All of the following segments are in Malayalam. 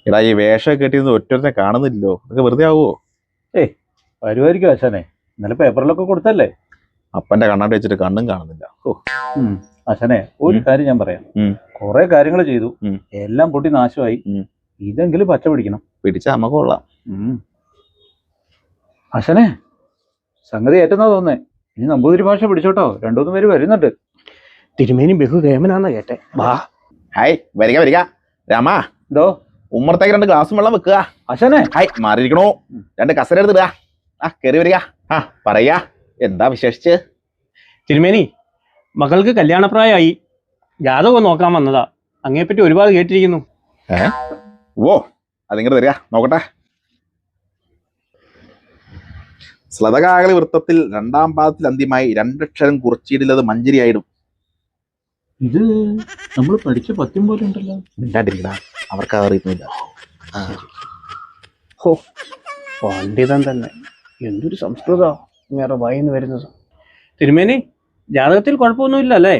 എടാ ഈ വേഷം കെട്ടിയത് ഒറ്റൊരുത്തെ കാണുന്നില്ലല്ലോ, അതൊക്കെ വെറുതെ ആവുമോ? ഏയ് വരുമായിരിക്കും ആശാനെ, ഇന്നലെ പേപ്പറിലൊക്കെ കൊടുത്തല്ലേ. അപ്പന്റെ കണ്ണാടി വെച്ചിട്ട് കണ്ണും കാണുന്നില്ല. ഓ, ആശാനെ ഒരു കാര്യം ഞാൻ പറയാം. കുറെ കാര്യങ്ങൾ ചെയ്തു, എല്ലാം പൊട്ടി നാശമായി. ഇതെങ്കിലും പച്ച പിടിക്കണം. പിടിച്ച അമ്മ കൊള്ളാം. ആശാനെ സംഗതി ഏറ്റെന്നാ തോന്നേ. ഇനി നമ്പൂതിരി ഭാഷ പിടിച്ചോട്ടോ, രണ്ടുമൂന്ന് പേര് വരുന്നുണ്ട്. തിരുമേനി ബഹുദേവനാന്ന കേട്ടെ. വാ. ഹായ്, വരിക വരിക. രാമാ, എന്തോ ഉമ്മറത്തേക്ക് 2 ഗ്ലാസും വെള്ളം വെക്കുക. ആശാനെ ഹായ്, മാറിയിരിക്കണോ? 2 കസര എടുത്തിടുക. കയറി വരിക. പറയാ, എന്താ വിശേഷിച്ച്? തിരുമേനി, മകൾക്ക് കല്യാണപ്രായമായി. ജാതകം നോക്കാൻ വന്നതാ. അങ്ങയെപ്പറ്റി ഒരുപാട് കേട്ടിരിക്കുന്നു. ഓ, അതിങ്ങോട്ട് തരിക, നോക്കട്ടെ. ശ്ലതകാകളി വൃത്തത്തിൽ 2-ാം പാദത്തിൽ അന്ത്യമായി 2 അക്ഷരം കുറിച്ചിടില്ലത് മഞ്ചരിയായിടും. ഇത് നമ്മൾ പഠിച്ച പത്യം പോലെ ഉണ്ടല്ലോ. മിണ്ടാണ്ടിരിക്കടാ, അവർക്ക് അറിയുന്നില്ല. ഹോ, പണ്ഡിതൻ തന്നെ. എന്തൊരു സംസ്കൃത ഇങ്ങനെ വായിന്ന് വരുന്നത്. തിരുമേനി, ജാതകത്തിൽ കുഴപ്പമൊന്നുമില്ല അല്ലേ?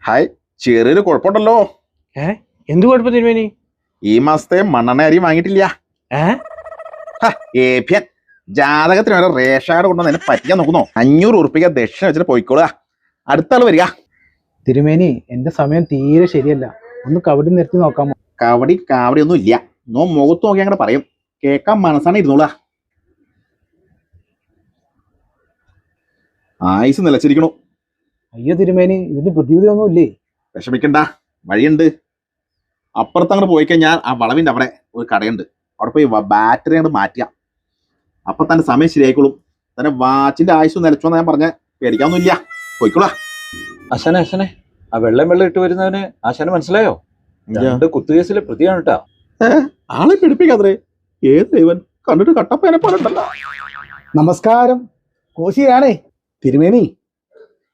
ഹായ്, ചെറിയൊരു കുഴപ്പമുണ്ടല്ലോ. എന്ത് കുഴപ്പം തിരുമേനി? ഈ മാസത്തെ മണ്ണെണ്ണ അരി വാങ്ങിയിട്ടില്ല. ഏഭ്യൻ, ജാതകത്തിന് വരെ റേഷാട് കൊണ്ടുവന്ന് പറ്റിക്കാൻ നോക്കുന്നോ? 500 ഉറുപ്പിക ദക്ഷിണ വെച്ചിട്ട് പോയിക്കോളുക. അടുത്ത ആള് വരിക. തിരുമേനി, എന്റെ സമയം തീരെ ശരിയല്ല. ഒന്ന് കബഡി നിർത്തി നോക്കാമോ? കബഡി ഒന്നും ഇല്ല. മുഖത്ത് നോക്കി അങ്ങനെ പറയും, കേൾക്കാൻ മനസ്സാണ് ഇരുന്നോളാ. ആയുസ് നിലച്ചിരിക്കണു. അയ്യോ തിരുമേനി, ഇതിന് പ്രതിവിധി ഒന്നും ഇല്ലേ? വിഷമിക്കണ്ട, വഴിയുണ്ട്. അപ്പുറത്ത് അങ്ങോട്ട് പോയി കഴിഞ്ഞാൽ ആ വളവിന്റെ അവിടെ ഒരു കടയുണ്ട്. അവിടെ പോയി ബാറ്ററി അങ്ങോട്ട് മാറ്റുക. അപ്പൊ തന്നെ സമയം ശരിയായിക്കോളും. തന്നെ വാച്ചിന്റെ ആയുസ് നിലച്ചോന്ന് ഞാൻ പറഞ്ഞ പേടിക്കാനൊന്നുമില്ല. പോയിക്കോളാ. ആശാനെ ആശാനെ, ആ വെള്ളം ഇട്ട് വരുന്നവന് ആശാന് മനസ്സിലായോ? 2 കുത്തുകേസിലെ പ്രതിയാണ് കേട്ടാ. ആളെ പിടിപ്പിക്കാതെ. ഏത് ദൈവൻ കണ്ടിട്ട് കട്ടപ്പേനെ പോലെ ഉണ്ടല്ലോ. നമസ്കാരം, കോശിയാണേ. തിരുമേനി,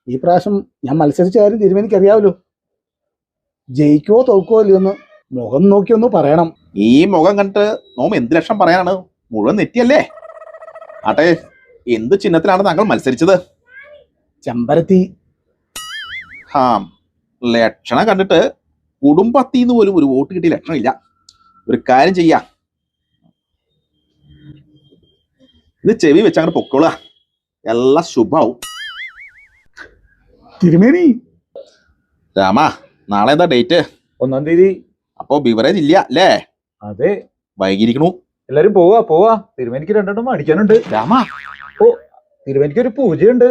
ഈ പ്രാവശ്യം ഞാൻ മത്സരിച്ച കാര്യം തിരുമേനിക്ക് അറിയാമല്ലോ. ജയിക്കുവോ തോക്കുവോ ഇല്ലയോന്ന് മുഖം നോക്കിയൊന്ന് പറയണം. ഈ മുഖം കണ്ടിട്ട് നോം എന്ത് ലക്ഷം പറയാനാണ്? മുഴുവൻ നെറ്റിയല്ലേ? ആട്ടെ, എന്ത് ചിഹ്നത്തിലാണ് താങ്കൾ മത്സരിച്ചത്? ചെമ്പരത്തി. ലക്ഷണം കണ്ടിട്ട് കുടുംബത്തിന്ന് പോലും ഒരു വോട്ട് കിട്ടിയ ലക്ഷണമില്ല. ഒരു കാര്യം ചെയ്യാം, ഇത് ചെവി വെച്ച് അങ്ങോട്ട് പൊക്കോളുക. എല്ലാം ശുഭാവും. തിരുമേനി. രാമാ, നാളെ എന്താ ഡേറ്റ്? 1-ാം തീയതി. അപ്പോ ബിവറേജ് ഇല്ല അല്ലേ? അതെ, വൈകിരിക്കണു. എല്ലാരും പോവാ. തിരുമേനിക്ക് 2 അടിക്കാനുണ്ട്. രാമാ, തിരുമേനിക്ക് ഒരു പൂജയുണ്ട്.